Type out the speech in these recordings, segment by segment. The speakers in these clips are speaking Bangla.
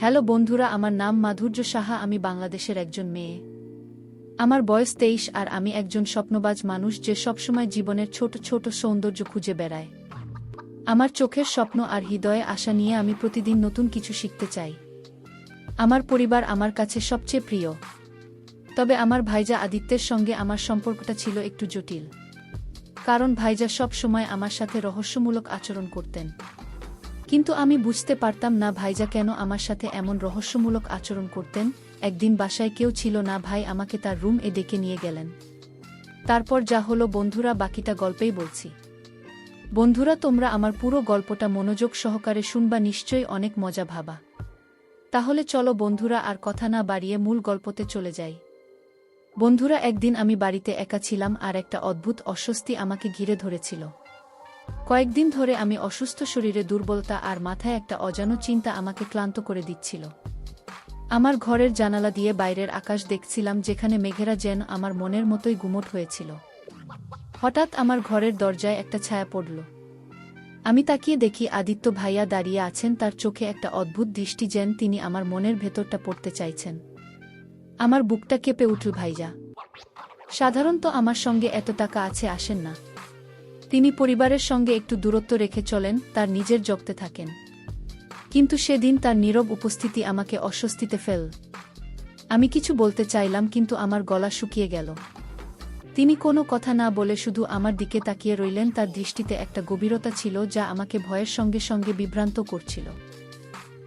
হ্যালো বন্ধুরা, আমার নাম মাধুর্য সাহা। আমি বাংলাদেশের একজন মেয়ে। আমার বয়স 23 আর আমি একজন স্বপ্নবাজ মানুষ যে সবসময় জীবনের ছোট ছোট সৌন্দর্য খুঁজে বেড়ায়। আমার চোখের স্বপ্ন আর হৃদয়ে আশা নিয়ে আমি প্রতিদিন নতুন কিছু শিখতে চাই। আমার পরিবার আমার কাছে সবচেয়ে প্রিয়। তবে আমার ভাইজা আদিত্যের সঙ্গে আমার সম্পর্কটা ছিল একটু জটিল। কারণ ভাইজা সব সময় আমার সাথে রহস্যমূলক আচরণ করতেন। কিন্তু আমি বুঝতে পারতাম না ভাইজা কেন আমার সাথে এমন রহস্যমূলক আচরণ করতেন। একদিন বাসায় কেউ ছিল না, ভাই আমাকে তার রুম এ ডেকে নিয়ে গেলেন। তারপর যা হলো বন্ধুরা, বাকিটা গল্পেই বলছি। বন্ধুরা, তোমরা আমার পুরো গল্পটা মনোযোগ সহকারে শুনবা, নিশ্চয়ই অনেক মজা ভাবা। তাহলে চলো বন্ধুরা, আর কথা না বাড়িয়ে মূল গল্পতে চলে যাই। বন্ধুরা, একদিন আমি বাড়িতে একা ছিলাম আর একটা অদ্ভুত অস্বস্তি আমাকে ঘিরে ধরেছিল। কয়েকদিন ধরে আমি অসুস্থ, শরীরে দুর্বলতা আর মাথায় একটা অজানা চিন্তা আমাকে ক্লান্ত করে দিচ্ছিল। আমার ঘরের জানালা দিয়ে বাইরের আকাশ দেখছিলাম, যেখানে মেঘেরা যেন আমার মনের মতোই গুমোট হয়েছিল। হঠাৎ আমার ঘরের দরজায় একটা ছায়া পড়ল। আমি তাকিয়ে দেখি আদিত্য ভাইয়া দাঁড়িয়ে আছেন, তার চোখে একটা অদ্ভুত দৃষ্টি, যেন তিনি আমার মনের ভেতরটা পড়তে চাইছেন। আমার বুকটা কেঁপে উঠল। ভাইয়া সাধারণত আমার সঙ্গে এত টাকা আছে আসেন না। তিনি পরিবারের সঙ্গে একটু দূরত্ব রেখে চলেন, তার নিজের জগতে থাকেন। কিন্তু সেদিন তার নীরব উপস্থিতি আমাকে অস্বস্তিতে ফেল। আমি কিছু বলতে চাইলাম, কিন্তু আমার গলা শুকিয়ে গেল। তিনি কোনো কথা না বলে শুধু আমার দিকে তাকিয়ে রইলেন। তার দৃষ্টিতে একটা গভীরতা ছিল যা আমাকে ভয়ের সঙ্গে সঙ্গে বিভ্রান্ত করছিল।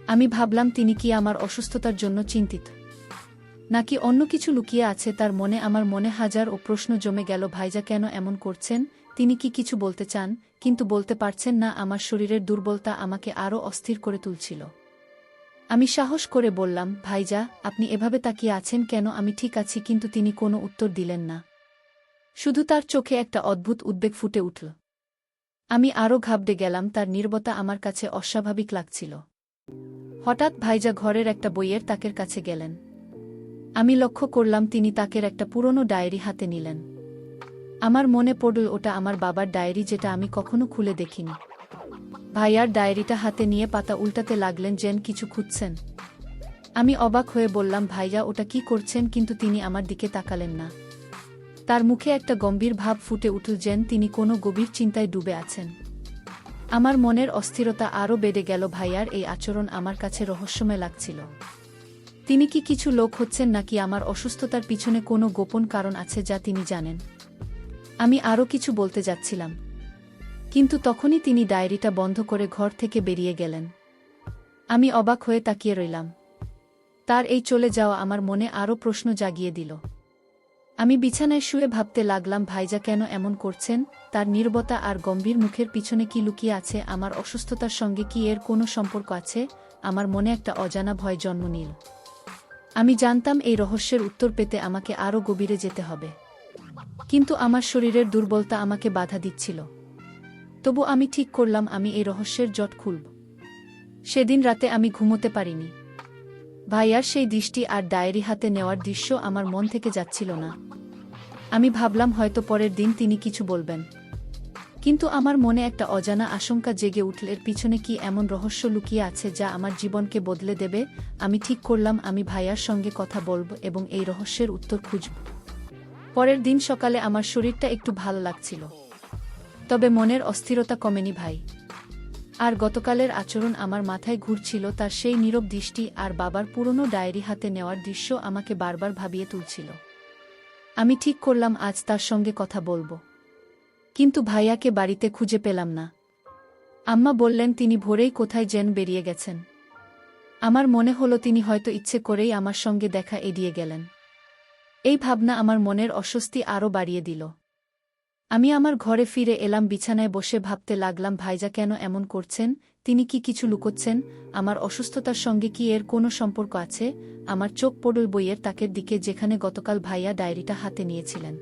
আমি ভাবলাম, তিনি কি আমার অসুস্থতার জন্য চিন্তিত, নাকি অন্য কিছু লুকিয়ে আছে তার মনে। আমার মনে হাজার প্রশ্ন জমে গেল। ভাইজা কেন এমন করছেন? তিনি কি কিছু বলতে চান, কিন্তু বলতে পারছেন না? আমার শরীরের দুর্বলতা আমাকে আরও অস্থির করে তুলছিল। আমি সাহস করে বললাম, ভাইজা আপনি এভাবে তাকিয়ে আছেন কেন? আমি ঠিক আছি। কিন্তু তিনি কোনো উত্তর দিলেন না। শুধু তার চোখে একটা অদ্ভুত উদ্বেগ ফুটে উঠল। আমি আরও ঘাবড়ে গেলাম। তার নীরবতা আমার কাছে অস্বাভাবিক লাগছিল। হঠাৎ ভাইজা ঘরের একটা বইয়ের তাকের কাছে গেলেন। আমি লক্ষ্য করলাম তিনি তাকের একটা পুরনো ডায়েরি হাতে নিলেন। আমার মনে পড়ল ওটা আমার বাবার ডায়েরি, যেটা আমি কখনো খুলে দেখিনি। ভাইয়ার ডায়েরিটা হাতে নিয়ে পাতা উল্টাতে লাগলেন, যেন কিছু খুঁজছেন। আমি অবাক হয়ে বললাম, ভাইয়া ওটা কি করছেন? কিন্তু তিনি আমার দিকে তাকালেন না। তার মুখে একটা গম্ভীর ভাব ফুটে উঠল, যেন তিনি কোনো গভীর চিন্তায় ডুবে আছেন। আমার মনের অস্থিরতা আরও বেড়ে গেল। ভাইয়ার এই আচরণ আমার কাছে রহস্যময় লাগছিল। তিনি কি কিছু লোক হচ্ছেন, নাকি আমার অসুস্থতার পিছনে কোনো গোপন কারণ আছে যা তিনি জানেন? আমি আরও কিছু বলতে যাচ্ছিলাম, কিন্তু তখনই তিনি ডায়েরিটা বন্ধ করে ঘর থেকে বেরিয়ে গেলেন। আমি অবাক হয়ে তাকিয়ে রইলাম। তার এই চলে যাওয়া আমার মনে আরও প্রশ্ন জাগিয়ে দিল। আমি বিছানায় শুয়ে ভাবতে লাগলাম, ভাইজা কেন এমন করছেন? তার নীরবতা আর গম্ভীর মুখের পিছনে কি লুকিয়ে আছে? আমার অসুস্থতার সঙ্গে কি এর কোনো সম্পর্ক আছে? আমার মনে একটা অজানা ভয় জন্ম নিল। আমি জানতাম এই রহস্যের উত্তর পেতে আমাকে আরও গভীরে যেতে হবে। কিন্তু আমার শরীরের দুর্বলতা আমাকে বাধা দিচ্ছিল। তবু আমি ঠিক করলাম, আমি এই রহস্যের জট খুলব। সেদিন রাতে আমি ঘুমোতে পারিনি। ভাইয়ার সেই দৃষ্টি আর ডায়েরি হাতে নেওয়ার দৃশ্য আমার মন থেকে যাচ্ছিল না। আমি ভাবলাম হয়তো পরের দিন তিনি কিছু বলবেন। কিন্তু আমার মনে একটা অজানা আশঙ্কা জেগে উঠল, এর পিছনে কি এমন রহস্য লুকিয়ে আছে যা আমার জীবনকে বদলে দেবে? আমি ঠিক করলাম, আমি ভাইয়ার সঙ্গে কথা বলব এবং এই রহস্যের উত্তর খুঁজব। পরের দিন সকালে আমার শরীরটা একটু ভালো লাগছিল, তবে মনের অস্থিরতা কমেনি ভাই। আর গতকালের আচরণ আমার মাথায় ঘুরছিল। তার সেই নীরব দৃষ্টি আর বাবার পুরনো ডায়েরি হাতে নেওয়ার দৃশ্য আমাকে বারবার ভাবিয়ে তুলছিল। আমি ঠিক করলাম আজ তার সঙ্গে কথা বলবো। কিন্তু ভাইয়াকে বাড়িতে খুঁজে পেলাম না। আম্মা বললেন তিনি ভোরেই কোথায় যেন বেরিয়ে গেছেন। আমার মনে হলো তিনি হয়তো ইচ্ছে করেই আমার সঙ্গে দেখা এড়িয়ে গেলেন। এই ভাবনা আমার মনের অস্বস্তি আরও বাড়িয়ে দিল। আমি আমার ঘরে ফিরে এলাম। বিছানায় বসে ভাবতে লাগলাম, ভাইজা কেন এমন করছেন? তিনি কি কিছু লুকোচ্ছেন? আমার অসুস্থতার সঙ্গে কি এর কোনো সম্পর্ক আছে? আমার চোখ পড়ল বইয়ের তাকের দিকে, যেখানে গতকাল ভাইয়া ডায়েরিটা হাতে নিয়েছিলেন।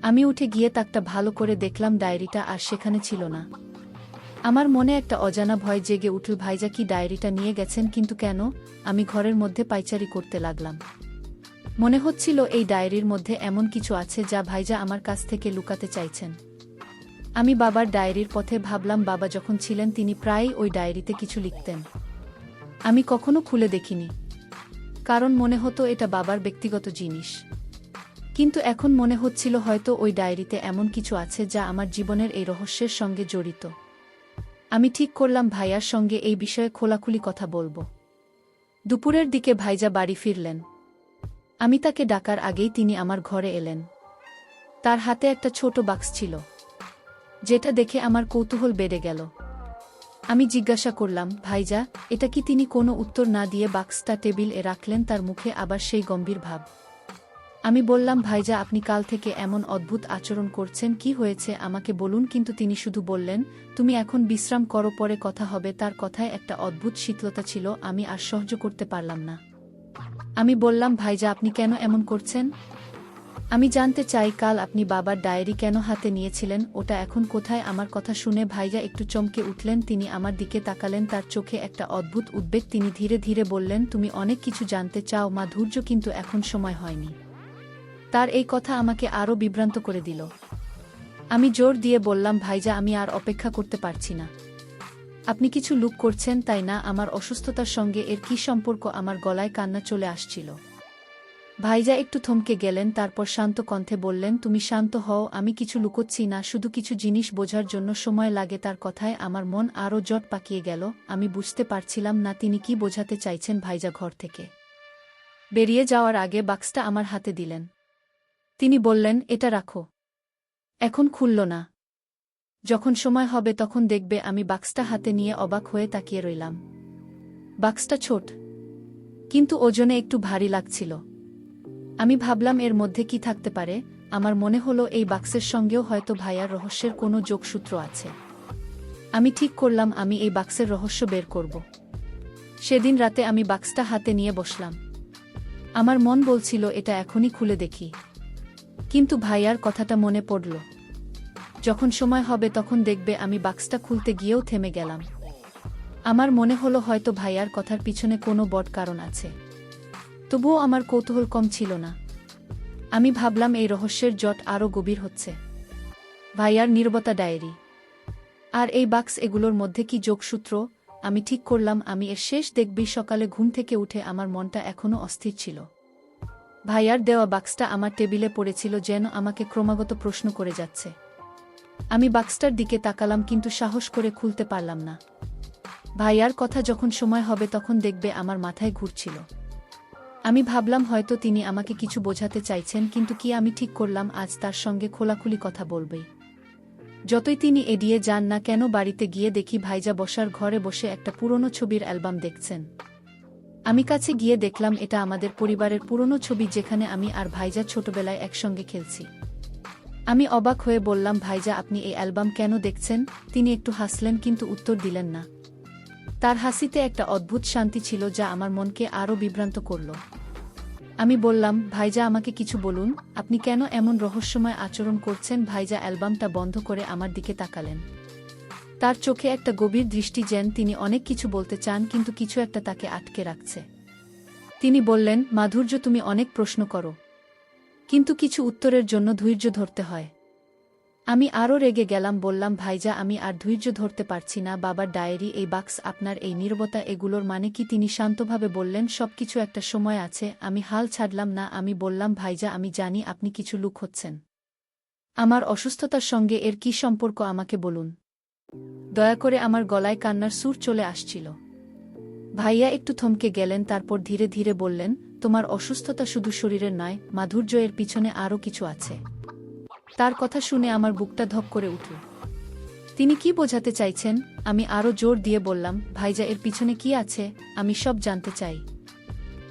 আমি উঠে গিয়ে তাকটা ভালো করে দেখলাম, ডায়েরিটা আর সেখানে ছিল না। আমার মনে একটা অজানা ভয় জেগে উঠল। ভাইজা কি ডায়েরিটা নিয়ে গেছেন? কিন্তু কেন? আমি ঘরের মধ্যে পায়চারি করতে লাগলাম। মনে হচ্ছিল এই ডায়েরির মধ্যে এমন কিছু আছে যা ভাইজা আমার কাছ থেকে লুকাতে চাইছেন। আমি বাবার ডায়েরির পথে ভাবলাম, বাবা যখন ছিলেন তিনি প্রায়ই ওই ডায়েরিতে কিছু লিখতেন। আমি কখনো খুলে দেখিনি, কারণ মনে হতো এটা বাবার ব্যক্তিগত জিনিস। কিন্তু এখন মনে হচ্ছিল হয়তো ওই ডায়েরিতে এমন কিছু আছে যা আমার জীবনের এই রহস্যের সঙ্গে জড়িত। আমি ঠিক করলাম ভাইয়ার সঙ্গে এই বিষয়ে খোলাখুলি কথা বলবো। দুপুরের দিকে ভাইজা বাড়ি ফিরলেন। আমি তাকে ডাকার আগেই তিনি আমার ঘরে এলেন। তার হাতে একটা ছোট বাক্স ছিল, যেটা দেখে আমার কৌতূহল বেড়ে গেল। আমি জিজ্ঞাসা করলাম, ভাইজা, এটা কি? তিনি কোনো উত্তর না দিয়ে বাক্সটা টেবিলে রাখলেন, তার মুখে আবার সেই গম্ভীর ভাব। আমি বললাম, ভাইজা, আপনি কাল থেকে এমন অদ্ভুত আচরণ করছেন, কি হয়েছে আমাকে বলুন। কিন্তু তিনি শুধু বললেন, তুমি এখন বিশ্রাম করো, পরে কথা হবে। তার কথায় একটা অদ্ভুত শীতলতা ছিল, আমি আর সহ্য করতে পারলাম না। আমি বললাম, ভাইজা, আপনি কেন এমন করছেন? আমি জানতে চাই, কাল আপনি বাবার ডায়েরি কেন হাতে নিয়েছিলেন? ওটা এখন কোথায়? আমার কথা শুনে ভাইজা একটু চমকে উঠলেন। তিনি আমার দিকে তাকালেন, তার চোখে একটা অদ্ভুত উদ্বেগ। তিনি ধীরে ধীরে বললেন, তুমি অনেক কিছু জানতে চাও মাধুর্য, কিন্তু এখন সময় হয়নি। তার এই কথা আমাকে আরও বিভ্রান্ত করে দিল। আমি জোর দিয়ে বললাম, ভাইজা, আমি আর অপেক্ষা করতে পারছি না। আপনি কিছু লুক করছেন, তাই না? আমার অসুস্থতার সঙ্গে এর কী সম্পর্ক? আমার গলায় কান্না চলে আসছিল। ভাইজা একটু থমকে গেলেন, তারপর শান্ত কণ্ঠে বললেন, তুমি শান্ত হও, আমি কিছু লুকোচ্ছি না, শুধু কিছু জিনিস বোঝার জন্য সময় লাগে। তার কথায় আমার মন আরও জট পাকিয়ে গেল। আমি বুঝতে পারছিলাম না তিনি কি বোঝাতে চাইছেন। ভাইজা ঘর থেকে বেরিয়ে যাওয়ার আগে বাক্সটা আমার হাতে দিলেন। তিনি বললেন, এটা রাখো, এখন খুলল না। যখন সময় হবে তখন দেখবে। আমি বাক্সটা হাতে নিয়ে অবাক হয়ে তাকিয়ে রইলাম। বাক্সটা ছোট, কিন্তু ওজনে একটু ভারী লাগছিল। আমি ভাবলাম এর মধ্যে কি থাকতে পারে। আমার মনে হলো এই বাক্সের সঙ্গেও হয়তো ভাইয়ার রহস্যের কোনো যোগসূত্র আছে। আমি ঠিক করলাম আমি এই বাক্সের রহস্য বের করব। সেদিন রাতে আমি বাক্সটা হাতে নিয়ে বসলাম। আমার মন বলছিল এটা এখনই খুলে দেখি, কিন্তু ভাইয়ার কথাটা মনে পড়ল, যখন সময় হবে তখন দেখবে। আমি বাক্সটা খুলতে গিয়েও থেমে গেলাম। আমার মনে হলো হয়তো ভাইয়ার কথার পিছনে কোনো বড় কারণ আছে। তবুও আমার কৌতূহল কম ছিল না। আমি ভাবলাম এই রহস্যের জট আরও গভীর হচ্ছে। ভাইয়ার নীরবতা, ডায়েরি আর এই বাক্স, এগুলোর মধ্যে কি যোগসূত্র? আমি ঠিক করলাম আমি এর শেষ দেখবই। সকালে ঘুম থেকে উঠে আমার মনটা এখনও অস্থির ছিল। ভাইয়ার দেওয়া বাক্সটা আমার টেবিলে পড়েছিল, যেন আমাকে ক্রমাগত প্রশ্ন করে যাচ্ছে। আমি বাক্সটার দিকে তাকালাম, কিন্তু সাহস করে খুলতে পারলাম না। ভাইয়ার কথা যখন সময় হবে তখন দেখবে আমার মাথায় ঘুরছিল। আমি ভাবলাম হয়তো তিনি আমাকে কিছু বোঝাতে চাইছেন, কিন্তু কি? আমি ঠিক করলাম আজ তার সঙ্গে খোলাখুলি কথা বলবই। যতই তিনি এড়িয়ে যান না কেন, বাড়িতে গিয়ে দেখি ভাইজা বসার ঘরে বসে একটা পুরনো ছবির অ্যালবাম দেখছেন। আমি কাছে গিয়ে দেখলাম এটা আমাদের পরিবারের পুরনো ছবি, যেখানে আমি আর ভাইজা ছোটবেলায় একসঙ্গে খেলছি। আমি অবাক হয়ে বললাম, ভাইজা, আপনি এই অ্যালবাম কেন দেখছেন? তিনি একটু হাসলেন, কিন্তু উত্তর দিলেন না। তার হাসিতে একটা অদ্ভুত শান্তি ছিল যা আমার মনকে আরও বিভ্রান্ত করল। আমি বললাম, ভাইজা, আমাকে কিছু বলুন, আপনি কেন এমন রহস্যময় আচরণ করছেন? ভাইজা অ্যালবামটা বন্ধ করে আমার দিকে তাকালেন। তার চোখে একটা গভীর দৃষ্টি, যেন তিনি অনেক কিছু বলতে চান, কিন্তু কিছু একটা তাকে আটকে রাখছে। তিনি বললেন, মাধুর্য, তুমি অনেক প্রশ্ন করো, কিন্তু কিছু উত্তরের জন্য ধৈর্য ধরতে হয়। আমি আরও রেগে গেলাম, বললাম, ভাইজা, আমি আর ধৈর্য ধরতে পারছি না। বাবার ডায়েরি, এই বাক্স, আপনার এই নীরবতা, এগুলোর মানে কি? তিনি শান্তভাবে বললেন, সবকিছু একটা সময় আছে। আমি হাল ছাড়লাম না। আমি বললাম, ভাইজা, আমি জানি আপনি কিছু লুকোচ্ছেন। আমার অসুস্থতার সঙ্গে এর কী সম্পর্ক আমাকে বলুন। দয়া করে। আমার গলায় কান্নার সুর চলে আসছিল। ভাইয়া একটু থমকে গেলেন, তারপর ধীরে ধীরে বললেন, তোমার অসুস্থতা শুধু শরীরের নয় মাধুর্য, এর পিছনে আরও কিছু আছে। তার কথা শুনে আমার বুকটা ধক করে উঠল। তিনি কি বোঝাতে চাইছেন? আমি আরও জোর দিয়ে বললাম, ভাইজা, এর পিছনে কি আছে? আমি সব জানতে চাই।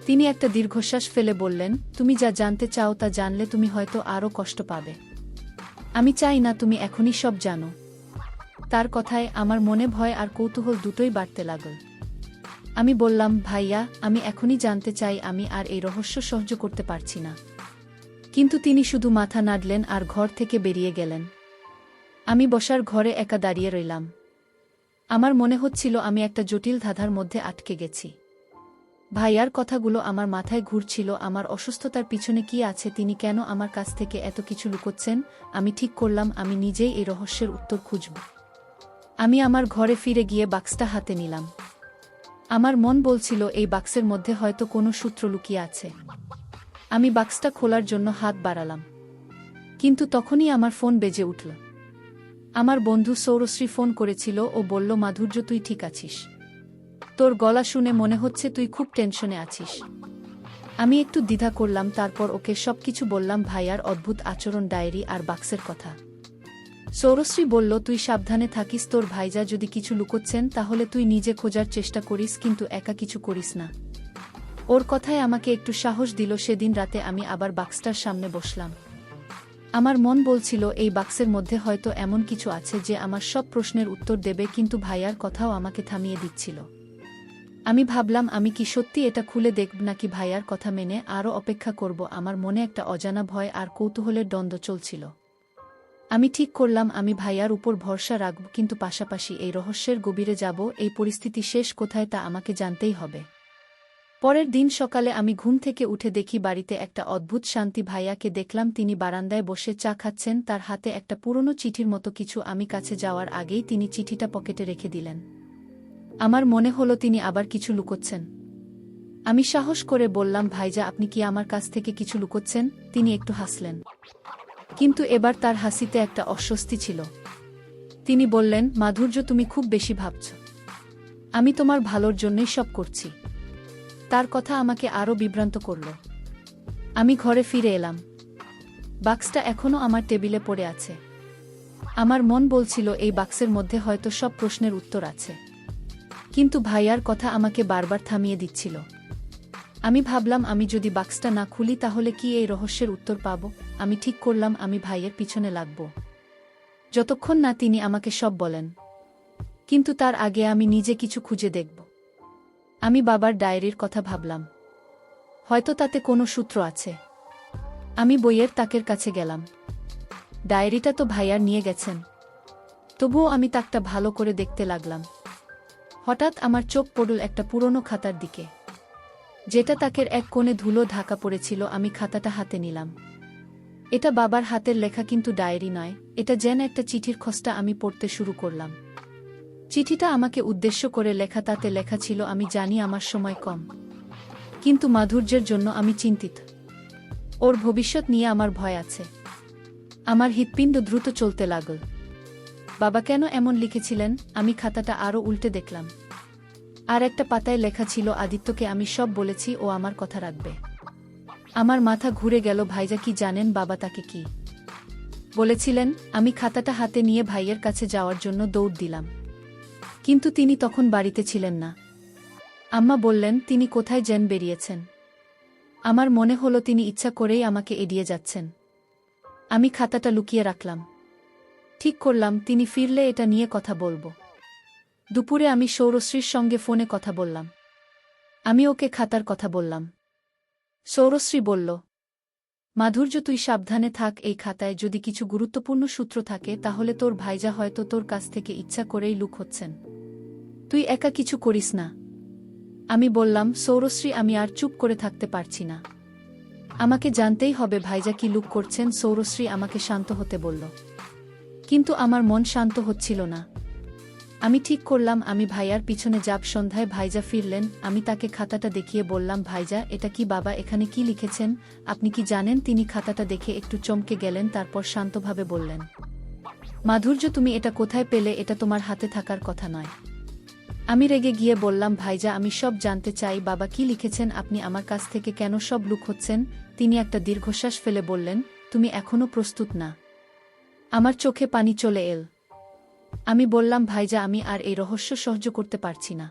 তিনি একটা দীর্ঘশ্বাস ফেলে বললেন, তুমি যা জানতে চাও তা জানলে তুমি হয়তো আরও কষ্ট পাবে। আমি চাই না তুমি এখনই সব জানো। তার কথায় আমার মনে ভয় আর কৌতূহল দুটোই বাড়তে লাগল। আমি বললাম, ভাইয়া, আমি এখনই জানতে চাই। আমি আর এই রহস্য সহ্য করতে পারছি না। কিন্তু তিনি শুধু মাথা নাড়লেন আর ঘর থেকে বেরিয়ে গেলেন। আমি বসার ঘরে একা দাঁড়িয়ে রইলাম। আমার মনে হচ্ছিল আমি একটা জটিল ধাঁধার মধ্যে আটকে গেছি। ভাইয়ার কথাগুলো আমার মাথায় ঘুরছিল। আমার অসুস্থতার পিছনে কি আছে? তিনি কেন আমার কাছ থেকে এত কিছু লুকোচ্ছেন? আমি ঠিক করলাম আমি নিজেই এই রহস্যের উত্তর খুঁজব। আমি আমার ঘরে ফিরে গিয়ে বাক্সটা হাতে নিলাম। আমার মন বলছিল এই বাক্সের মধ্যে হয়তো কোনো সূত্র লুকিয়ে আছে। আমি বাক্সটা খোলার জন্য হাত বাড়ালাম, কিন্তু তখনই আমার ফোন বেজে উঠল। আমার বন্ধু সৌরশ্রী ফোন করেছিল ও বলল, মাধুর্য তুই ঠিক আছিস? তোর গলা শুনে মনে হচ্ছে তুই খুব টেনশনে আছিস। আমি একটু দ্বিধা করলাম, তারপর ওকে সবকিছু বললাম, ভাইয়ার অদ্ভুত আচরণ, ডায়েরি আর বাক্সের কথা। সৌরশ্রী বলল, তুই সাবধানে থাকিস, তোর ভাইজা যদি কিছু লুকোচ্ছেন তাহলে তুই নিজে খোঁজার চেষ্টা করিস, কিন্তু একা কিছু করিস না। ওর কথায় আমাকে একটু সাহস দিল। সেদিন রাতে আমি আবার বাক্সটার সামনে বসলাম। আমার মন বলছিল এই বাক্সের মধ্যে হয়তো এমন কিছু আছে যে আমার সব প্রশ্নের উত্তর দেবে, কিন্তু ভাইয়ার কথাও আমাকে থামিয়ে দিচ্ছিল। আমি ভাবলাম, আমি কি সত্যি এটা খুলে দেখব নাকি ভাইয়ার কথা মেনে আরও অপেক্ষা করব। আমার মনে একটা অজানা ভয় আর কৌতূহলের দ্বন্দ্ব চলছিল। আমি ঠিক করলাম আমি ভাইয়ার উপর ভরসা রাখব, কিন্তু পাশাপাশি এই রহস্যের গভীরে যাব। এই পরিস্থিতি শেষ কোথায় তা আমাকে জানতেই হবে। পরের দিন সকালে আমি ঘুম থেকে উঠে দেখি বাড়িতে একটা অদ্ভুত শান্তি। ভাইয়াকে দেখলাম তিনি বারান্দায় বসে চা খাচ্ছেন, তার হাতে একটা পুরনো চিঠির মতো কিছু। আমি কাছে যাওয়ার আগেই তিনি চিঠিটা পকেটে রেখে দিলেন। আমার মনে হলো তিনি আবার কিছু লুকোচ্ছেন। আমি সাহস করে বললাম, ভাইজা আপনি কি আমার কাছ থেকে কিছু লুকোচ্ছেন? তিনি একটু হাসলেন, কিন্তু এবার তার হাসিতে একটা অস্বস্তি ছিল। তিনি বললেন, মাধুর্য তুমি খুব বেশি ভাবছ। আমি তোমার ভালোর জন্যই সব করছি। তার কথা আমাকে আরও বিভ্রান্ত করল। আমি ঘরে ফিরে এলাম। বাক্সটা এখনও আমার টেবিলে পড়ে আছে। আমার মন বলছিল এই বাক্সের মধ্যে হয়তো সব প্রশ্নের উত্তর আছে, কিন্তু ভাইয়ার কথা আমাকে বারবার থামিয়ে দিচ্ছিল। আমি ভাবলাম, আমি যদি বাক্সটা না খুলি তাহলে কি এই রহস্যের উত্তর পাব? আমি ঠিক করলাম আমি ভাইয়ের পিছনে লাগব, যতক্ষণ না তিনি আমাকে সব বলেন। কিন্তু তার আগে আমি নিজে কিছু খুঁজে দেখব। আমি বাবার ডায়েরির কথা ভাবলাম, হয়তো তাতে কোনো সূত্র আছে। আমি বইয়ের তাকের কাছে গেলাম। ডায়েরিটা তো ভাইয়ার নিয়ে গেছেন, তবুও আমি তাকটা ভালো করে দেখতে লাগলাম। হঠাৎ আমার চোখ পড়ল একটা পুরনো খাতার দিকে, যেটা তাকের এক কোণে ধুলো ঢাকা পড়েছিল। আমি খাতাটা হাতে নিলাম। এটা বাবার হাতের লেখা, কিন্তু ডায়েরি নয়, এটা যেন একটা চিঠির খসড়া। আমি পড়তে শুরু করলাম। চিঠিটা আমাকে উদ্দেশ্য করে লেখা। তাতে লেখা ছিল, আমি জানি আমার সময় কম, কিন্তু মাধুর্যের জন্য আমি চিন্তিত। ওর ভবিষ্যৎ নিয়ে আমার ভয় আছে। আমার হৃৎপিণ্ড দ্রুত চলতে লাগল। বাবা কেন এমন লিখেছিলেন? আমি খাতাটা আরও উল্টে দেখলাম। আর একটা পাতায় লেখা ছিল, আদিত্যকে আমি সব বলেছি, ও আমার কথা রাখবে। আমার মাথা ঘুরে গেল। ভাইজা কি জানেন বাবা তাকে কি বলেছিলেন? আমি খাতাটা হাতে নিয়ে ভাইয়ের কাছে যাওয়ার জন্য দৌড় দিলাম, কিন্তু তিনি তখন বাড়িতে ছিলেন না। আম্মা বললেন তিনি কোথায় যেন বেরিয়েছেন। আমার মনে হলো তিনি ইচ্ছা করেই আমাকে এড়িয়ে যাচ্ছেন। আমি খাতাটা লুকিয়ে রাখলাম। ঠিক করলাম তিনি ফিরলে এটা নিয়ে কথা বলবো। দুপুরে আমি সৌরশ্রীর সঙ্গে ফোনে কথা বললাম। আমি ওকে খাতার কথা বললাম। সৌরশ্রী বলল, মাধুর্য তুই সাবধানে থাক, এই খাতায় যদি কিছু গুরুত্বপূর্ণ সূত্র থাকে তাহলে তোর ভাইজা হয়তো তোর কাছ থেকে ইচ্ছা করেই লুকোচ্ছেন। তুই একা কিছু করিস না। আমি বললাম, সৌরশ্রী আমি আর চুপ করে থাকতে পারছি না, আমাকে জানতেই হবে ভাইজা কি লুক করছেন। সৌরশ্রী আমাকে শান্ত হতে বলল, কিন্তু আমার মন শান্ত হচ্ছিল না। আমি ঠিক করলাম আমি ভাইয়ার পিছনে যাব। সন্ধ্যায় ভাইজা ফিরলেন। আমি তাকে খাতাটা দেখিয়ে বললাম, ভাইজা এটা কি? বাবা এখানে কি লিখেছেন আপনি কি জানেন? তিনি খাতাটা দেখে একটু চমকে গেলেন, তারপর শান্তভাবে বললেন, মাধুর্য তুমি এটা কোথায় পেলে? এটা তোমার হাতে থাকার কথা নয়। আমি রেগে গিয়ে বললাম, ভাইজা আমি সব জানতে চাই। বাবা কি লিখেছেন? আপনি আমার কাছ থেকে কেন সব লুকোচ্ছেন? তিনি একটা দীর্ঘশ্বাস ফেলে বললেন, তুমি এখনো প্রস্তুত না। আমার চোখে পানি চলে এল। আমি বললাম, ভাইজা আমি আর এই রহস্য সহ্য করতে পারছি না।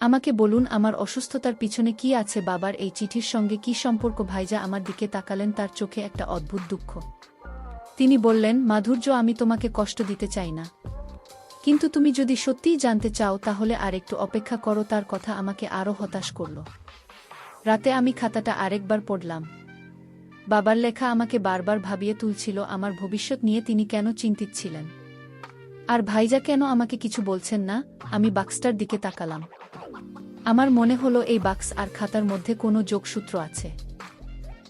আমাকে বলুন আমার অসুস্থতার পিছনে কি আছে? বাবার এই চিঠির সঙ্গে কি সম্পর্ক? ভাইজা আমার দিকে তাকালেন, তার চোখে একটা অদ্ভুত দুঃখ। তিনি বললেন, মাধুর্য আমি তোমাকে কষ্ট দিতে চাই না, কিন্তু তুমি যদি সত্যিই জানতে চাও তাহলে আর একটু অপেক্ষা করো। তার কথা আমাকে আরও হতাশ করল। রাতে আমি খাতাটা আরেকবার পড়লাম। বাবার লেখা আমাকে বারবার ভাবিয়ে তুলছিল। আমার ভবিষ্যৎ নিয়ে তিনি কেন চিন্তিত ছিলেন, আর ভাইজা কেন আমাকে কিছু বলছেন না? আমি বাক্সটার দিকে তাকালাম। আমার মনে হলো এই বাক্স আর খাতার মধ্যে কোনো যোগসূত্র আছে।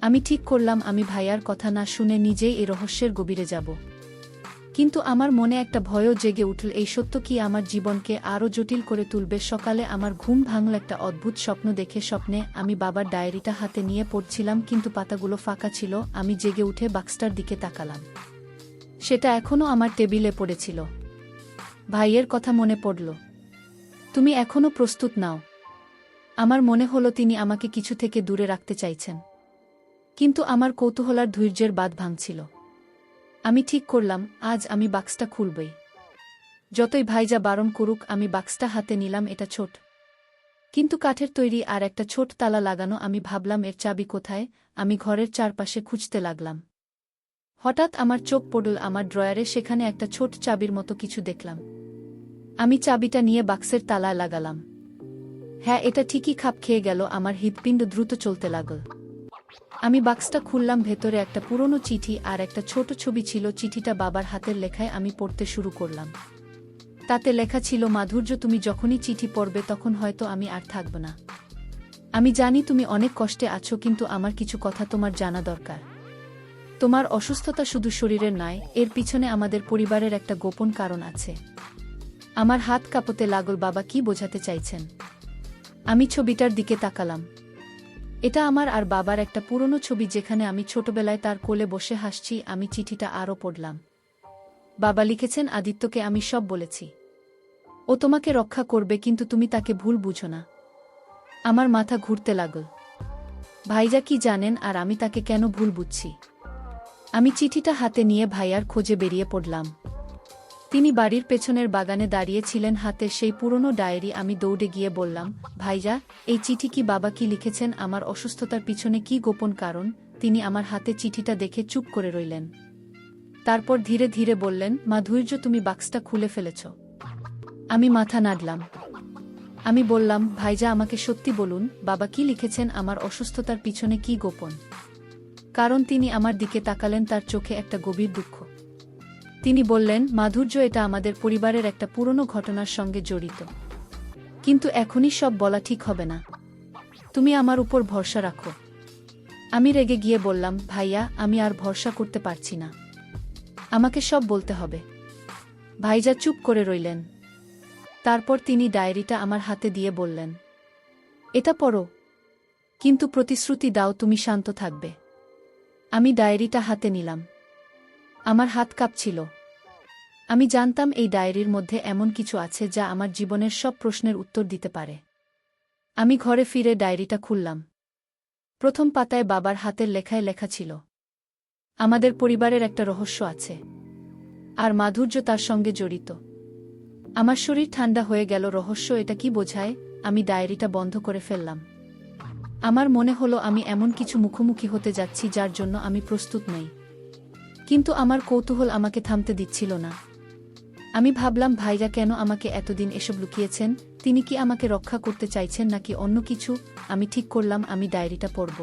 আমি ঠিক করলাম আমি ভাইয়ার কথা না শুনে নিজেই এই রহস্যের গভীরে যাব। কিন্তু আমার মনে একটা ভয়ও জেগে উঠল, এই সত্য কি আমার জীবনকে আরও জটিল করে তুলবে। সকালে আমার ঘুম ভাঙল একটা অদ্ভুত স্বপ্ন দেখে। স্বপ্নে আমি বাবার ডায়েরিটা হাতে নিয়ে পড়ছিলাম, কিন্তু পাতাগুলো ফাঁকা ছিল। আমি জেগে উঠে বাক্সটার দিকে তাকালাম। সেটা এখনও আমার টেবিলে পড়েছিল। ভাইয়ের কথা মনে পড়ল। তুমি এখনও প্রস্তুত নাও। আমার মনে হলো তিনি আমাকে কিছু থেকে দূরে রাখতে চাইছেন। কিন্তু আমার কৌতূহল আর ধৈর্যের বাঁধ ভাঙছিল। আমি ঠিক করলাম, আজ আমি বাক্সটা খুলবই। যতই ভাইজা বারণ করুক, আমি বাক্সটা হাতে নিলাম। এটা ছোট, কিন্তু কাঠের তৈরি, আর একটা ছোট তালা লাগানো। আমি ভাবলাম, এর চাবি কোথায়? আমি ঘরের চারপাশে খুঁজতে লাগলাম। হঠাৎ আমার চোখ পড়ল আমার ড্রয়ারে। সেখানে একটা ছোট চাবির মতো কিছু দেখলাম। আমি চাবিটা নিয়ে বাক্সের তালায় লাগালাম। হ্যাঁ, এটা ঠিকই খাপ খেয়ে গেল। আমার হৃৎপিণ্ড দ্রুত চলতে লাগল। আমি বাক্সটা খুললাম। ভেতরে একটা পুরনো চিঠি আর একটা ছোট ছবি ছিল। চিঠিটা বাবার হাতের লেখায়। আমি পড়তে শুরু করলাম। তাতে লেখা ছিল, মাধুর্য, তুমি যখনই চিঠি পড়বে তখন হয়তো আমি আর থাকব না। আমি জানি তুমি অনেক কষ্টে আছো, কিন্তু আমার কিছু কথা তোমার জানা দরকার। তোমার অসুস্থতা শুধু শরীরের নয়, এর পিছনে আমাদের পরিবারের একটা গোপন কারণ আছে। আমার হাত কাঁপতে লাগল। বাবা কি বোঝাতে চাইছেন? আমি ছবিটার দিকে তাকালাম। এটা আমার আর বাবার একটা পুরনো ছবি, যেখানে আমি ছোটবেলায় তার কোলে বসে হাসছি। আমি চিঠিটা আরও পড়লাম। বাবা লিখেছেন, আদিত্যকে আমি সব বলেছি। ও তোমাকে রক্ষা করবে, কিন্তু তুমি তাকে ভুল বুঝো না। আমার মাথা ঘুরতে লাগল। ভাইজা কি জানেন আর আমি তাকে কেন ভুল বুঝছি? আমি চিঠিটা হাতে নিয়ে ভাইয়ার খোঁজে বেরিয়ে পড়লাম। তিনি বাড়ির পেছনের বাগানে দাঁড়িয়েছিলেন, হাতে সেই পুরনো ডায়েরি। আমি দৌড়ে গিয়ে বললাম, ভাইজা, এই চিঠি কি? বাবা কি লিখেছেন? আমার অসুস্থতার পিছনে কি গোপন কারণ? তিনি আমার হাতে চিঠিটা দেখে চুপ করে রইলেন। তারপর ধীরে ধীরে বললেন, মাধুর্য, তুমি বাক্সটা খুলে ফেলেছ। আমি মাথা নাড়লাম। আমি বললাম, ভাইজা, আমাকে সত্যি বলুন, বাবা কি লিখেছেন? আমার অসুস্থতার পিছনে কি গোপন কারণ? তিনি আমার দিকে তাকালেন, তার চোখে একটা গভীর দুঃখ। তিনি বললেন, মাধুর্য, এটা আমাদের পরিবারের একটা পুরনো ঘটনার সঙ্গে জড়িত। কিন্তু এখনই সব বলা ঠিক হবে না। তুমি আমার উপর ভরসা রাখো। আমি রেগে গিয়ে বললাম, ভাইয়া, আমি আর ভরসা করতে পারছি না। আমাকে সব বলতে হবে। ভাইজা চুপ করে রইলেন। তারপর তিনি ডায়েরিটা আমার হাতে দিয়ে বললেন, এটা পড়ো, কিন্তু প্রতিশ্রুতি দাও তুমি শান্ত থাকবে। আমি ডায়েরিটা হাতে নিলাম। আমার হাত কাঁপছিল। আমি জানতাম এই ডায়েরির মধ্যে এমন কিছু আছে যা আমার জীবনের সব প্রশ্নের উত্তর দিতে পারে। আমি ঘরে ফিরে ডায়েরিটা খুললাম। প্রথম পাতায় বাবার হাতের লেখায় লেখা ছিল, আমাদের পরিবারের একটা রহস্য আছে, আর মাধুর্য তার সঙ্গে জড়িত। আমার শরীর ঠান্ডা হয়ে গেল। রহস্য, এটা কি বোঝায়? আমি ডায়েরিটা বন্ধ করে ফেললাম। আমার মনে হলো আমি এমন কিছু মুখোমুখি হতে যাচ্ছি যার জন্য আমি প্রস্তুত নই। কিন্তু আমার কৌতূহল আমাকে থামতে দিচ্ছিল না। আমি ভাবলাম, ভাইরা কেন আমাকে এতদিন এসব লুকিয়েছেন? তিনি কি আমাকে রক্ষা করতে চাইছেন নাকি অন্য কিছু? আমি ঠিক করলাম আমি ডায়েরিটা পড়ব,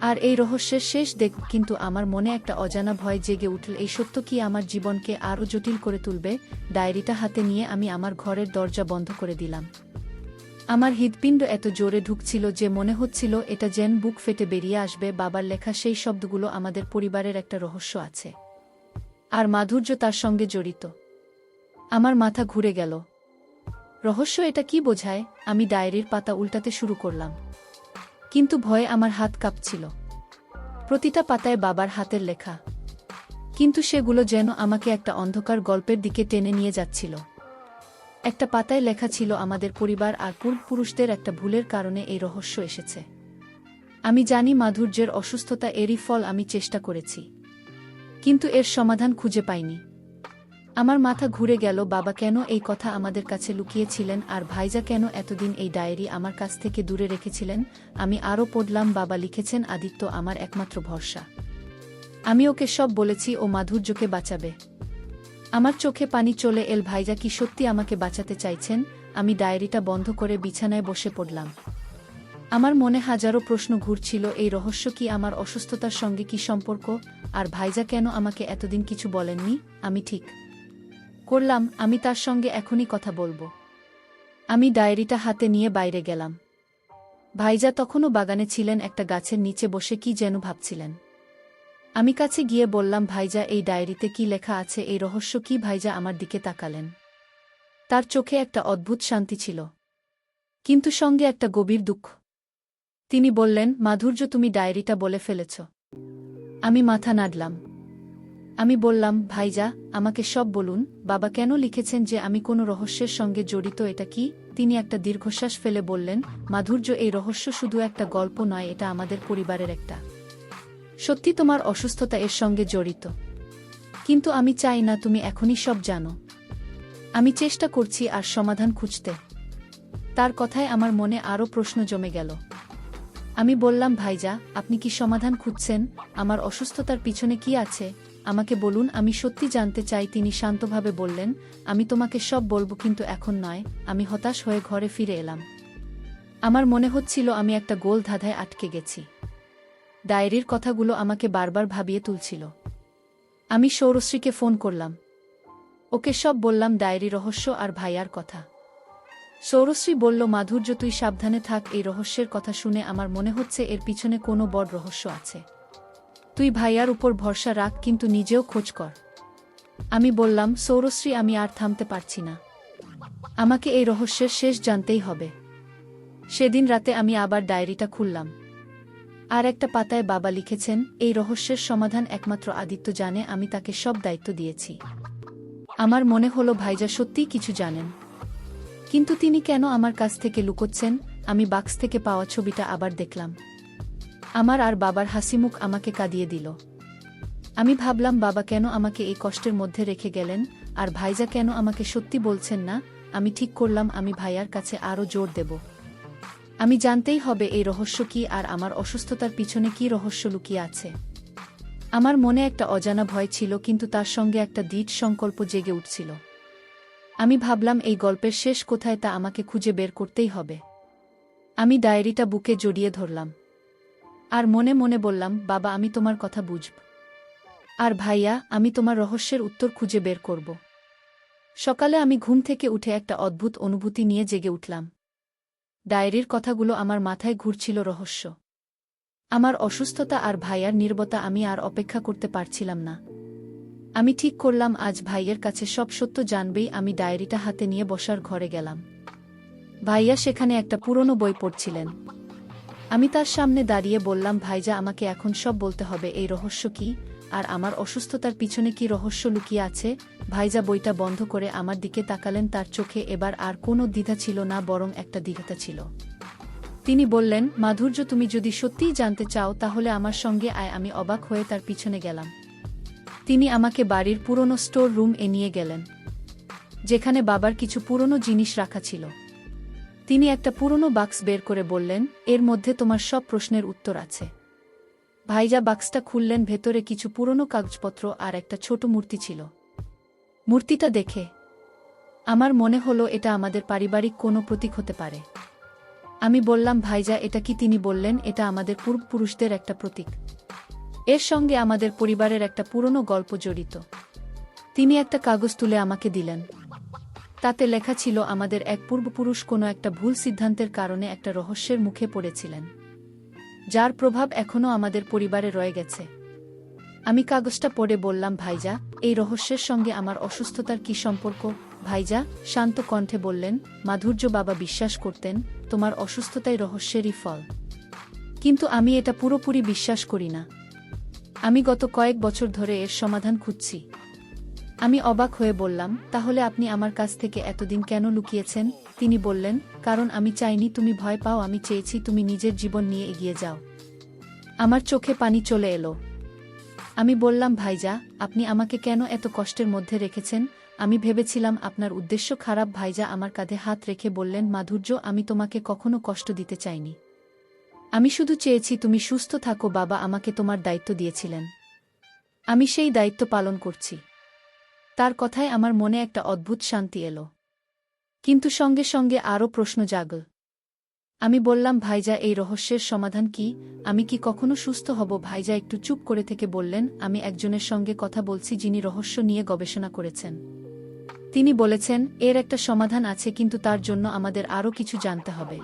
আর এই রহস্যের শেষ দেখব। কিন্তু আমার মনে একটা অজানা ভয় জেগে উঠল। এই সত্য কি আমার জীবনকে আরও জটিল করে তুলবে? ডায়েরিটা হাতে নিয়ে আমি আমার ঘরের দরজা বন্ধ করে দিলাম। আমার হৃৎপিণ্ড এত জোরে ঢুকছিল যে মনে হচ্ছিল এটা যেন বুক ফেটে বেরিয়ে আসবে। বাবার লেখা সেই শব্দগুলো, আমাদের পরিবারের একটা রহস্য আছে, আর মাধুর্য তার সঙ্গে জড়িত। আমার মাথা ঘুরে গেল। রহস্য, এটা কি বোঝায়? আমি ডায়েরির পাতা উল্টাতে শুরু করলাম, কিন্তু ভয়ে আমার হাত কাঁপছিল। প্রতিটা পাতায় বাবার হাতের লেখা, কিন্তু সেগুলো যেন আমাকে একটা অন্ধকার গল্পের দিকে টেনে নিয়ে যাচ্ছিল। একটা পাতায় লেখা ছিল, আমাদের পরিবার আর পূর্বপুরুষদের একটা ভুলের কারণে এই রহস্য এসেছে। আমি জানি মাধুর্যের অসুস্থতা এরই ফল। আমি চেষ্টা করেছি, কিন্তু এর সমাধান খুঁজে পাইনি। আমার মাথা ঘুরে গেল। বাবা কেন এই কথা আমাদের কাছে লুকিয়েছিলেন, আর ভাইজা কেন এতদিন এই ডায়েরি আমার কাছ থেকে দূরে রেখেছিলেন? আমি আরও পড়লাম, বাবা লিখেছেন, আদিত্য আমার একমাত্র ভরসা। আমি ওকে সব বলেছি, ও মাধুর্যকে বাঁচাবে। আমার চোখে পানি চলে এল। ভাইজা কি সত্যি আমাকে বাঁচাতে চাইছেন? আমি ডায়েরিটা বন্ধ করে বিছানায় বসে পড়লাম। আমার মনে হাজারো প্রশ্ন ঘুরছিল। এই রহস্য কি? আমার অসুস্থতার সঙ্গে কি সম্পর্ক? আর ভাইজা কেন আমাকে এতদিন কিছু বলেননি? আমি ঠিক করলাম আমি তার সঙ্গে এখনই কথা বলবো। আমি ডায়েরিটা হাতে নিয়ে বাইরে গেলাম। ভাইজা তখনও বাগানে ছিলেন, একটা গাছের নিচে বসে কি যেন ভাবছিলেন। আমি কাছে গিয়ে বললাম, ভাইজা এই ডায়েরিতে কি লেখা আছে, এই রহস্য কি? ভাইজা আমার দিকে তাকালেন। তার চোখে একটা অদ্ভুত শান্তি ছিল, কিন্তু সঙ্গে একটা গভীর দুঃখ। তিনি বললেন, মাধুর্য, তুমি ডায়েরিটা বলে ফেলেছ। আমি মাথা নাড়লাম। আমি বললাম, ভাইজা, আমাকে সব বলুন। বাবা কেন লিখেছেন যে আমি কোনো রহস্যের সঙ্গে জড়িত? এটা কি? তিনি একটা দীর্ঘশ্বাস ফেলে বললেন, মাধুর্য, এই রহস্য শুধু একটা গল্প নয়, এটা আমাদের পরিবারের একটা সত্যি। তোমার অসুস্থতা এর সঙ্গে জড়িত, কিন্তু আমি চাই না তুমি এখনই সব জানো। আমি চেষ্টা করছি আর সমাধান খুঁজতে। তার কথায় আমার মনে আরও প্রশ্ন জমে গেল। আমি বললাম, ভাইজা, আপনি কি সমাধান খুঁজছেন? আমার অসুস্থতার পিছনে কি আছে আমাকে বলুন, আমি সত্যি জানতে চাই। তিনি শান্তভাবে বললেন, আমি তোমাকে সব বলবো, কিন্তু এখন নয়। আমি হতাশ হয়ে ঘরে ফিরে এলাম। আমার মনে হচ্ছিল আমি একটা গোল ধাঁধায় আটকে গেছি। ডায়েরির কথাগুলো আমাকে বারবার ভাবিয়ে তুলছিল। আমি সৌরশ্রীকে ফোন করলাম। ওকে সব বললাম, ডায়েরি, রহস্য আর ভাইয়ার কথা। সৌরশ্রী বলল, মাধুর্য, তুই সাবধানে থাক। এই রহস্যের কথা শুনে আমার মনে হচ্ছে এর পিছনে কোনো বড় রহস্য আছে। তুই ভাইয়ার উপর ভরসা রাখ, কিন্তু নিজেও খোঁজ কর। আমি বললাম, সৌরশ্রী, আমি আর থামতে পারছি না। আমাকে এই রহস্যের শেষ জানতেই হবে। সেদিন রাতে আমি আবার ডায়েরিটা খুললাম। আর একটা পাতায় বাবা লিখেছেন, এই রহস্যের সমাধান একমাত্র আদিত্য জানে। আমি তাকে সব দায়িত্ব দিয়েছি। আমার মনে হলো ভাইজা সত্যিই কিছু জানেন, কিন্তু তিনি কেন আমার কাছ থেকে লুকোচ্ছেন? আমি বাক্স থেকে পাওয়া ছবিটা আবার দেখলাম। আমার আর বাবার হাসিমুখ আমাকে কাঁদিয়ে দিল। আমি ভাবলাম, বাবা কেন আমাকে এই কষ্টের মধ্যে রেখে গেলেন, আর ভাইজা কেন আমাকে সত্যি বলছেন না? আমি ঠিক করলাম, আমি ভাইয়ার কাছে আরও জোর দেব। আমি জানতেই হবে এই রহস্য কি, আর আমার অসুস্থতার পিছনে কি রহস্য লুকিয়ে আছে। আমার মনে একটা অজানা ভয় ছিল, কিন্তু তার সঙ্গে একটা দৃঢ় সংকল্প জেগে উঠছিল। আমি ভাবলাম, এই গল্পের শেষ কোথায় তা আমাকে খুঁজে বের করতেই হবে। আমি ডায়েরিটা বুকে জড়িয়ে ধরলাম, আর মনে মনে বললাম, বাবা, আমি তোমার কথা বুঝব, আর ভাইয়া, আমি তোমার রহস্যের উত্তর খুঁজে বের করব। সকালে আমি ঘুম থেকে উঠে একটা অদ্ভুত অনুভূতি নিয়ে জেগে উঠলাম। ডায়েরির কথাগুলো আমার মাথায় ঘুরছিল। রহস্য, আমার অসুস্থতা আর ভাইয়ার নীরবতা। আমি আর অপেক্ষা করতে পারছিলাম না। আমি ঠিক করলাম, আজ ভাইয়ের কাছে সব সত্য জানবেই। আমি ডায়েরিটা হাতে নিয়ে বসার ঘরে গেলাম। ভাইয়া সেখানে একটা পুরনো বই পড়ছিলেন। আমি তার সামনে দাঁড়িয়ে বললাম, ভাইজা, আমাকে এখন সব বলতে হবে। এই রহস্য কি, আর আমার অসুস্থতার পিছনে কি রহস্য লুকিয়ে আছে? ভাইজা বইটা বন্ধ করে আমার দিকে তাকালেন। তার চোখে এবার আর কোনো দ্বিধা ছিল না, বরং একটা দৃঢ়তা ছিল। তিনি বললেন, মাধুর্য, তুমি যদি সত্যিই জানতে চাও তাহলে আমার সঙ্গে আয়। আমি অবাক হয়ে তার পিছনে গেলাম। তিনি আমাকে বাড়ির পুরনো স্টোর রুম এ নিয়ে গেলেন, যেখানে বাবার কিছু পুরনো জিনিস রাখা ছিল। তিনি একটা পুরনো বাক্স বের করে বললেন, এর মধ্যে তোমার সব প্রশ্নের উত্তর আছে। ভাইজা বাক্সটা খুললেন। ভেতরে কিছু পুরনো কাগজপত্র আর একটা ছোট মূর্তি ছিল। মূর্তিটা দেখে আমার মনে হলো এটা আমাদের পারিবারিক কোনো প্রতীক হতে পারে। আমি বললাম, ভাইজা, এটা কি? তিনি বললেন, এটা আমাদের পূর্বপুরুষদের একটা প্রতীক। এর সঙ্গে আমাদের পরিবারের একটা পুরনো গল্প জড়িত। তিনি একটা কাগজ তুলে আমাকে দিলেন। তাতে লেখা ছিল, আমাদের এক পূর্বপুরুষ কোনো একটা ভুল সিদ্ধান্তের কারণে একটা রহস্যের মুখে পড়েছিলেন, যার প্রভাব এখনও আমাদের পরিবারে রয়ে গেছে। আমি কাগজটা পড়ে বললাম, ভাইজা, এই রহস্যের সঙ্গে আমার অসুস্থতার কি সম্পর্ক? ভাইজা শান্ত কণ্ঠে বললেন, মাধুর্য, বাবা বিশ্বাস করতেন তোমার অসুস্থতাই রহস্যেরই ফল, কিন্তু আমি এটা পুরোপুরি বিশ্বাস করি না। আমি গত কয়েক বছর ধরে এর সমাধান খুঁজছি। আমি অবাক হয়ে বললাম, তাহলে আপনি আমার কাছ থেকে এতদিন কেন লুকিয়েছেন? তিনি বললেন, কারণ আমি চাইনি তুমি ভয় পাও। আমি চেয়েছি তুমি নিজের জীবন নিয়ে এগিয়ে যাও। আমার চোখে পানি চলে এলো। আমি বললাম, ভাইজা, আপনি আমাকে কেন এত কষ্টের মধ্যে রেখেছেন? আমি ভেবেছিলাম আপনার উদ্দেশ্য খারাপ। ভাইজা আমার কাঁধে হাত রেখে বললেন, মাধুর্য, আমি তোমাকে কখনো কষ্ট দিতে চাইনি। আমি শুধু চেয়েছি তুমি সুস্থ থাকো। বাবা আমাকে তোমার দায়িত্ব দিয়েছিলেন, আমি সেই দায়িত্ব পালন করছি। তার কথায় আমার মনে একটা অদ্ভুত শান্তি এলো, কিন্তু সঙ্গে সঙ্গে আরও প্রশ্ন জাগল। আমি বললাম, ভাইজা, এই রহস্যের সমাধান কি? আমি কি কখনো সুস্থ হব? ভাইজা একটু চুপ করে থেকে বললেন, আমি একজনের সঙ্গে কথা বলছি যিনি রহস্য নিয়ে গবেষণা করেছেন। তিনি বলেছেন এর একটা সমাধান আছে, কিন্তু তার জন্য আমাদের আরও কিছু জানতে হবে।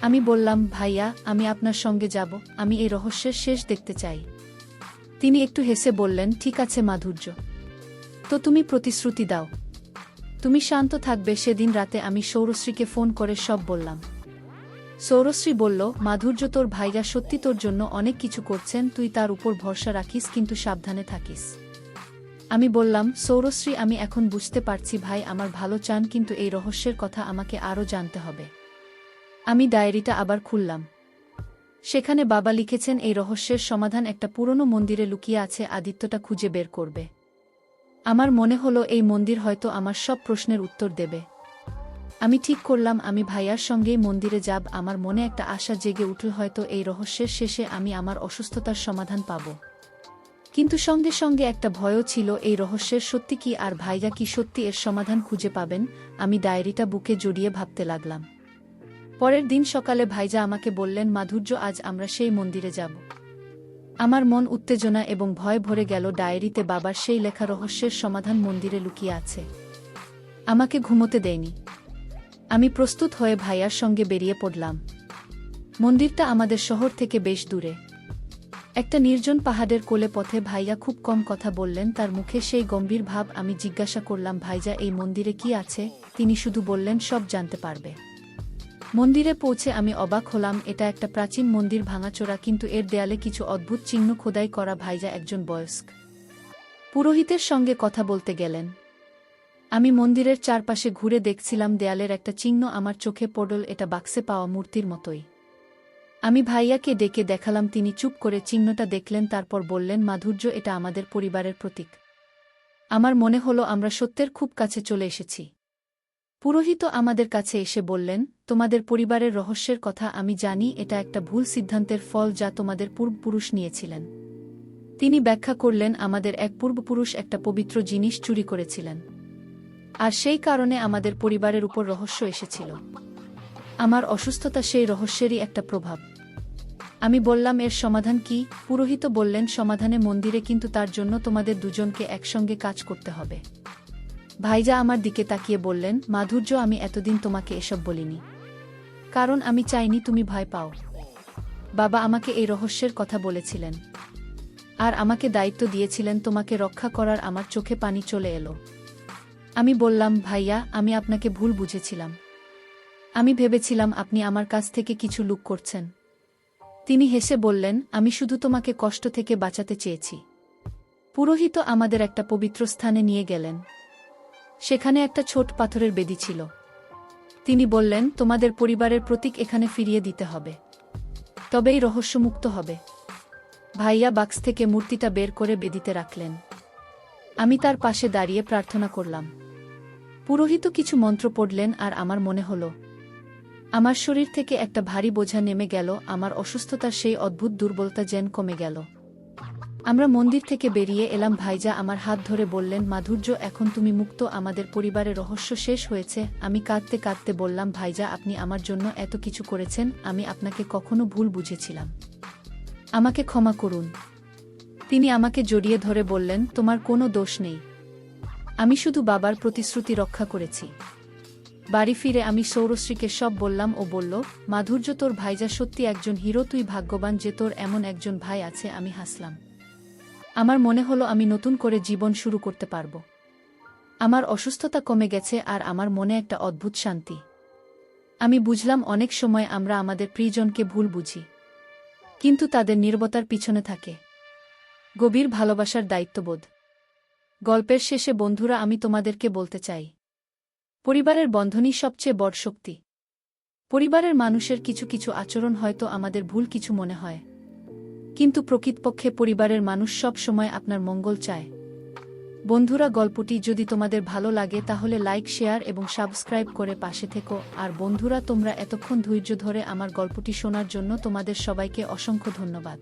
আমি বললাম, ভাইয়া, আমি আপনার সঙ্গে যাব। আমি এই রহস্যের শেষ দেখতে চাই। তিনি একটু হেসে বললেন, ঠিক আছে মাধুর্য, তো তুমি প্রতিশ্রুতি দাও তুমি শান্ত থাকবে। সেদিন রাতে আমি সৌরশ্রীকে ফোন করে সব বললাম। সৌরশ্রী বলল, মাধুর্য, তোর ভাইরা সত্যি তোর জন্য অনেক কিছু করছেন, তুই তার উপর ভরসা রাখিস, কিন্তু সাবধানে থাকিস। আমি বললাম, সৌরশ্রী, আমি এখন বুঝতে পারছি ভাই আমার ভালো চান, কিন্তু এই রহস্যের কথা আমাকে আরও জানতে হবে। আমি ডায়েরিটা আবার খুললাম। সেখানে বাবা লিখেছেন, এই রহস্যের সমাধান একটা পুরনো মন্দিরে লুকিয়ে আছে, আদিত্যটা খুঁজে বের করবে। আমার মনে হলো এই মন্দির হয়তো আমার সব প্রশ্নের উত্তর দেবে। আমি ঠিক করলাম আমি ভাইয়ার সঙ্গেই মন্দিরে যাব। আমার মনে একটা আশা জেগে উঠল, হয়তো এই রহস্যের শেষে আমি আমার অসুস্থতার সমাধান পাব। কিন্তু সঙ্গে সঙ্গে একটা ভয়ও ছিল, এই রহস্যের সত্যি কি, আর ভাইয়া কি সত্যি এর সমাধান খুঁজে পাবেন? আমি ডায়েরিটা বুকে জড়িয়ে ভাবতে লাগলাম। পরের দিন সকালে ভাইজা আমাকে বললেন, মাধুর্য, আজ আমরা সেই মন্দিরে যাব। আমার মন উত্তেজনা এবং ভয় ভরে গেল। ডায়েরিতে বাবার সেই লেখা রহস্যের সমাধান মন্দিরে লুকিয়ে আছে। আমাকে ঘুমোতে দেয়নি। আমি প্রস্তুত হয়ে ভাইয়ার সঙ্গে বেরিয়ে পড়লাম। মন্দিরটা আমাদের শহর থেকে বেশ দূরে, একটা নির্জন পাহাড়ের কোলে। পথে ভাইয়া খুব কম কথা বললেন, তার মুখে সেই গম্ভীর ভাব। আমি জিজ্ঞাসা করলাম, ভাইজা, এই মন্দিরে কি আছে? তিনি শুধু বললেন, সব জানতে পারবে। মন্দিরে পৌঁছে আমি অবাক হলাম। এটা একটা প্রাচীন মন্দির, ভাঙাচোরা, কিন্তু এর দেয়ালে কিছু অদ্ভুত চিহ্ন খোদাই করা। ভাইজা একজন বয়স্ক পুরোহিতের সঙ্গে কথা বলতে গেলেন। আমি মন্দিরের চারপাশে ঘুরে দেখছিলাম। দেয়ালের একটা চিহ্ন আমার চোখে পড়ল, এটা বাক্সে পাওয়া মূর্তির মতোই। আমি ভাইয়াকে ডেকে দেখালাম। তিনি চুপ করে চিহ্নটা দেখলেন, তারপর বললেন, মাধুর্য, এটা আমাদের পরিবারের প্রতীক। আমার মনে হলো আমরা সত্যের খুব কাছে চলে এসেছি। পুরোহিত আমাদের কাছে এসে বললেন, তোমাদের পরিবারের রহস্যের কথা আমি জানি, এটা একটা ভুল সিদ্ধান্তের ফল যা তোমাদের পূর্বপুরুষ নিয়েছিলেন। তিনি ব্যাখ্যা করলেন, আমাদের এক পূর্বপুরুষ একটা পবিত্র জিনিস চুরি করেছিলেন, আর সেই কারণে আমাদের পরিবারের উপর রহস্য এসেছিল। আমার অসুস্থতা সেই রহস্যেরই একটা প্রভাব। আমি বললাম, এর সমাধান কি? পুরোহিত বললেন, সমাধানে মন্দিরে, কিন্তু তার জন্য তোমাদের দুজনকে একসঙ্গে কাজ করতে হবে। ভাইজা আমার দিকে তাকিয়ে বললেন, মাধুর্য, আমি এতদিন তোমাকে এসব বলিনি, কারণ আমি চাইনি তুমি ভয় পাও। বাবা আমাকে এই রহস্যের কথা বলেছিলেন, আর আমাকে দায়িত্ব দিয়েছিলেন তোমাকে রক্ষা করার। আমার চোখে পানি চলে এলো। আমি বললাম, ভাইয়া, আমি আপনাকে ভুল বুঝেছিলাম। আমি ভেবেছিলাম আপনি আমার কাছ থেকে কিছু লুক করছেন। তিনি হেসে বললেন, আমি শুধু তোমাকে কষ্ট থেকে বাঁচাতে চেয়েছি। পুরোহিত আমাদের একটা পবিত্র স্থানে নিয়ে গেলেন। সেখানে একটা ছোট পাথরের বেদি ছিল। তিনি বললেন, তোমাদের পরিবারের প্রতীক এখানে ফিরিয়ে দিতে হবে, তবেই রহস্যমুক্ত হবে। ভাইয়া বাক্স থেকে মূর্তিটা বের করে বেদিতে রাখলেন। আমি তার পাশে দাঁড়িয়ে প্রার্থনা করলাম। পুরোহিত কিছু মন্ত্র পড়লেন, আর আমার মনে হলো আমার শরীর থেকে একটা ভারী বোঝা নেমে গেল। আমার অসুস্থতার সেই অদ্ভুত দুর্বলতা যেন কমে গেল। আমরা মন্দির থেকে বেরিয়ে এলাম। ভাইজা আমার হাত ধরে বললেন, মাধুর্য, এখন তুমি মুক্ত, আমাদের পরিবারের রহস্য শেষ হয়েছে। আমি কাঁদতে কাঁদতে বললাম, ভাইজা, আপনি আমার জন্য এত কিছু করেছেন, আমি আপনাকে কখনো ভুল বুঝেছিলাম, আমাকে ক্ষমা করুন। তিনি আমাকে জড়িয়ে ধরে বললেন, তোমার কোনো দোষ নেই, আমি শুধু বাবার প্রতিশ্রুতি রক্ষা করেছি। বাড়ি ফিরে আমি সৌরশ্রীকে সব বললাম। ও বলল, মাধুর্য, তোর ভাইজা সত্যি একজন হিরো, তুই ভাগ্যবান যে তোর এমন একজন ভাই আছে। আমি হাসলাম। আমার মনে হলো আমি নতুন করে জীবন শুরু করতে পারব। আমার অসুস্থতা কমে গেছে, আর আমার মনে একটা অদ্ভুত শান্তি। আমি বুঝলাম অনেক সময় আমরা আমাদের প্রিয়জনকে ভুল বুঝি, কিন্তু তাদের নীরবতার পিছনে থাকে গভীর ভালোবাসার দায়িত্ববোধ। গল্পের শেষে বন্ধুরা, আমি তোমাদেরকে বলতে চাই, পরিবারের বন্ধনই সবচেয়ে বড় শক্তি। পরিবারের মানুষের কিছু কিছু আচরণ হয়তো আমাদের ভুল কিছু মনে হয়, কিন্তু প্রকৃতপক্ষে পরিবারের মানুষ সব সময় আপনার মঙ্গল চায়। বন্ধুরা, গল্পটি যদি তোমাদের ভালো লাগে তাহলে লাইক, শেয়ার এবং সাবস্ক্রাইব করে পাশে থেকো। আর বন্ধুরা, তোমরা এতক্ষণ ধৈর্য ধরে আমার গল্পটি শোনার জন্য তোমাদের সবাইকে অসংখ্য ধন্যবাদ।